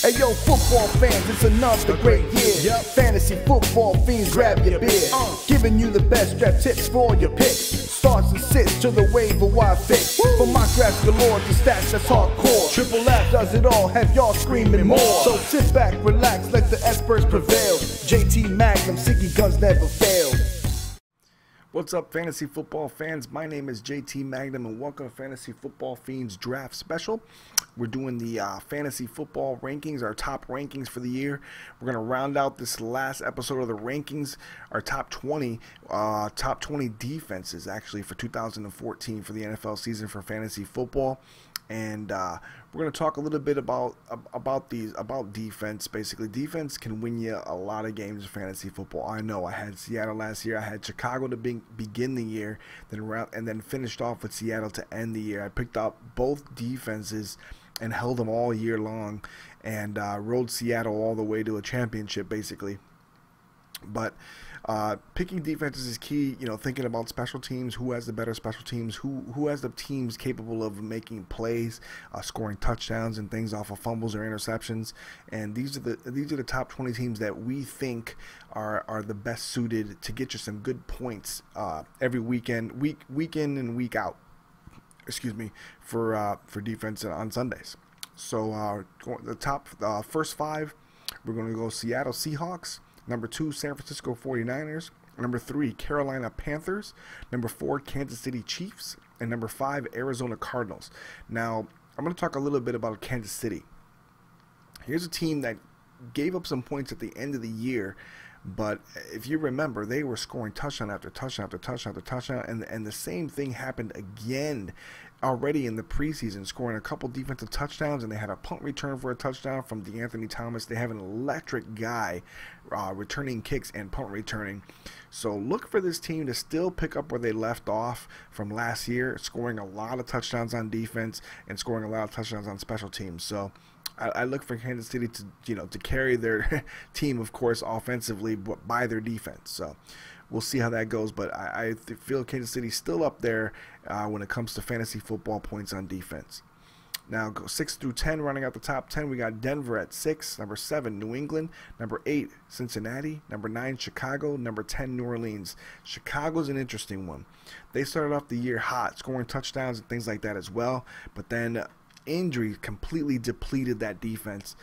Hey yo, football fans, it's another great year. Fantasy football fiends, grab your beer. Giving you the best draft tips for all your picks. Starts and sits to the waiver wire fix. From my drafts galore to stats that's hardcore. Triple F does it all, have y'all screaming more. So sit back, relax, let the experts prevail. JT Magnum, Siggy guns never fail. What's up, fantasy football fans? My name is JT Magnum, and welcome to Fantasy Football Fiends Draft Special. We're doing the fantasy football rankings, our top rankings for the year. We're going to round out this last episode of the rankings, our top 20 defenses actually for 2014 for the NFL season for fantasy football. And we're going to talk a little bit about defense. Basically, defense can win you a lot of games in fantasy football. I know I had Seattle last year. I had Chicago to begin the year, then finished off with Seattle to end the year. I picked up both defenses and held them all year long, and rode Seattle all the way to a championship, basically. But picking defenses is key, you know, thinking about special teams, who has the better special teams, who has the teams capable of making plays, scoring touchdowns and things off of fumbles or interceptions. And these are the top 20 teams that we think are the best suited to get you some good points every week in and week out. Excuse me, for defense on Sundays. So the top first five, we're going to go Seattle Seahawks. Number 2, San Francisco 49ers. Number 3, Carolina Panthers. Number 4, Kansas City Chiefs. And number 5, Arizona Cardinals. Now, I'm going to talk a little bit about Kansas City. Here's a team that gave up some points at the end of the year, but if you remember, they were scoring touchdown after touchdown after touchdown after touchdown, and the same thing happened again already in the preseason, scoring a couple defensive touchdowns, and they had a punt return for a touchdown from DeAnthony Thomas. They have an electric guy returning kicks and punt returning. So look for this team to still pick up where they left off from last year, scoring a lot of touchdowns on defense and scoring a lot of touchdowns on special teams. So I look for Kansas City to carry their team, of course, offensively, but by their defense. So we'll see how that goes. But I feel Kansas City's still up there when it comes to fantasy football points on defense. Now, go 6 through 10, running out the top 10, we got Denver at 6, number 7, New England, number 8, Cincinnati, number 9, Chicago, number 10, New Orleans. Chicago's an interesting one. They started off the year hot, scoring touchdowns and things like that as well, but then injury completely depleted that defense.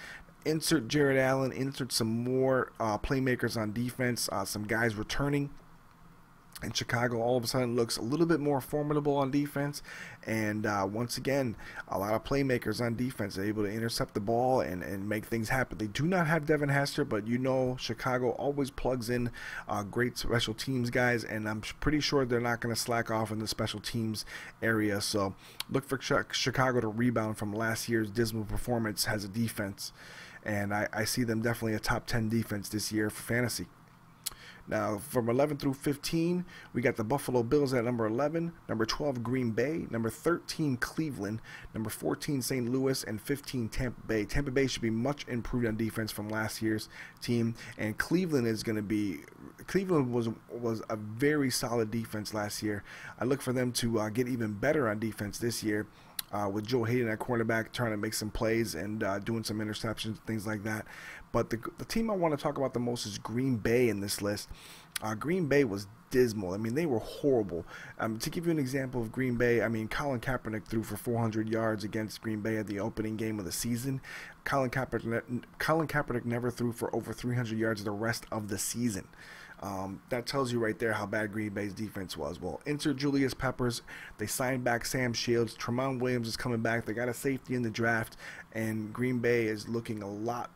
Insert Jared Allen, insert some more playmakers on defense, some guys returning. And Chicago all of a sudden looks a little bit more formidable on defense. And once again, a lot of playmakers on defense are able to intercept the ball and make things happen. They do not have Devin Hester, but you know Chicago always plugs in great special teams guys. And I'm pretty sure they're not going to slack off in the special teams area. So look for Chicago to rebound from last year's dismal performance as a defense. And I see them definitely a top 10 defense this year for fantasy. Now, from 11 through 15, we got the Buffalo Bills at number 11, number 12, Green Bay, number 13, Cleveland, number 14, St. Louis, and 15, Tampa Bay. Tampa Bay should be much improved on defense from last year's team, and Cleveland was a very solid defense last year. I look for them to get even better on defense this year. With Joe Hayden at cornerback trying to make some plays and doing some interceptions, things like that. But the team I want to talk about the most is Green Bay in this list. Green Bay was dismal. I mean, they were horrible. To give you an example of Green Bay, I mean, Colin Kaepernick threw for 400 yards against Green Bay at the opening game of the season. Colin Kaepernick never threw for over 300 yards the rest of the season. That tells you right there how bad Green Bay's defense was. Well, insert Julius Peppers. They signed back Sam Shields. Tramon Williams is coming back. They got a safety in the draft, and Green Bay is looking a lot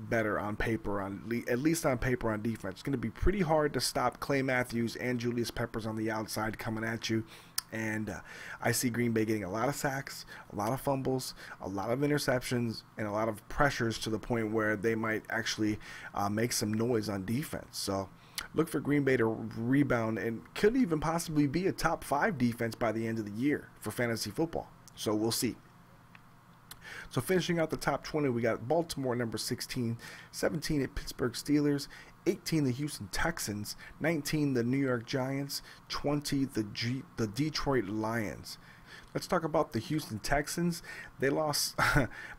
better on paper, at least on paper on defense. It's going to be pretty hard to stop Clay Matthews and Julius Peppers on the outside coming at you. And I see Green Bay getting a lot of sacks, a lot of fumbles, a lot of interceptions, and a lot of pressures to the point where they might actually make some noise on defense. So look for Green Bay to rebound and could even possibly be a top 5 defense by the end of the year for fantasy football. So we'll see. So finishing out the top 20, we got Baltimore number 16, 17 at Pittsburgh Steelers, 18 the Houston Texans, 19 the New York Giants, 20 the Detroit Lions. Let's talk about the Houston Texans. They lost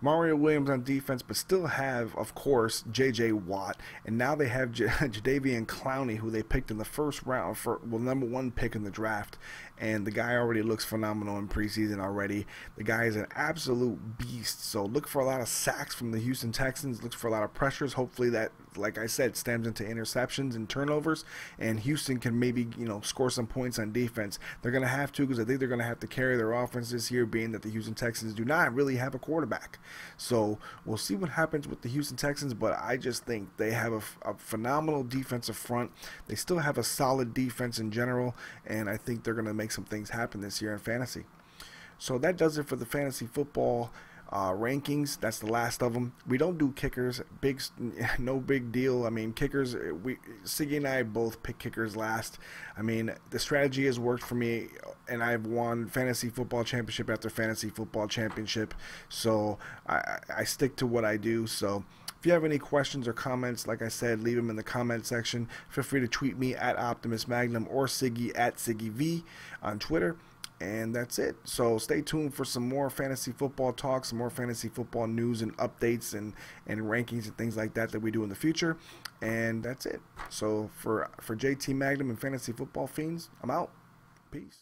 Mario Williams on defense, but still have, of course, J.J. Watt. And now they have Jadeveon Clowney, who they picked in the first round, #1 pick in the draft. And the guy already looks phenomenal in preseason already. The guy is an absolute beast. So look for a lot of sacks from the Houston Texans. Look for a lot of pressures. Hopefully that, like I said, stems into interceptions and turnovers. And Houston can maybe, score some points on defense. They're going to have to, because I think they're going to have to carry their offense this year, being that the Houston Texans do not really have a quarterback. So we'll see what happens with the Houston Texans, but I just think they have a phenomenal defensive front. They still have a solid defense in general, and I think they're going to make some things happen this year in fantasy. So that does it for the fantasy football rankings. That's the last of them. We don't do kickers. No big deal. I mean, kickers, Siggy and I both pick kickers last. I mean, the strategy has worked for me, and I've won fantasy football championship after fantasy football championship. So I stick to what I do. So if you have any questions or comments, like I said, leave them in the comment section. Feel free to tweet me at Optimus Magnum or Siggy at SiggyV on Twitter. And that's it. So stay tuned for some more fantasy football talk, some more fantasy football news and updates and rankings and things like that we do in the future. And that's it. So for JT Magnum and Fantasy Football Fiends, I'm out. Peace.